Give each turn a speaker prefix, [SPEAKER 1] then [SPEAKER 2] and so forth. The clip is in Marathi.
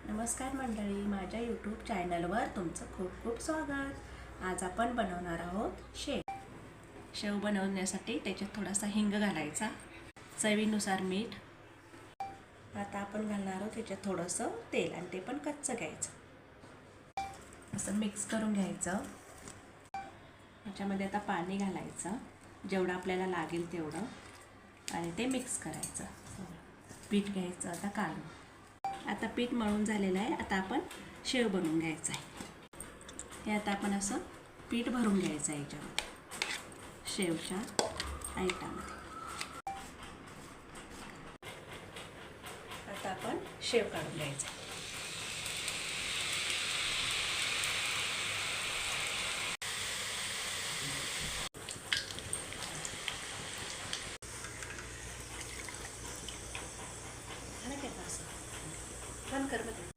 [SPEAKER 1] नमस्कार मंडळी, माझ्या यूट्यूब चॅनलवर तुमचं खूप खूप स्वागत। आज आपण बनवणार आहोत शेव बनवण्यासाठी त्याच्यात थोडासा हिंग घालायचा, चवीनुसार मीठ। आता आपण घालणार आहोत त्याच्यात थोडंसं तेल आणि ते पण कच्चं घ्यायचं। असं मिक्स करून घ्यायचं। याच्यामध्ये आता पाणी घालायचं जेवढं आपल्याला लागेल तेवढं आणि ते मिक्स करायचं। पीठ घ्यायचं आता काढून। आता पीठ मळून झालेलं आहे। आता आपण शेव बनवून घ्यायचं आहे। हे आता आपण असं पीठ भरून घ्यायचं आहे याच्यामध्ये, शेवच्या आयटामध्ये। आता आपण शेव काढून घ्यायचं आहे। बंद कर मध्ये।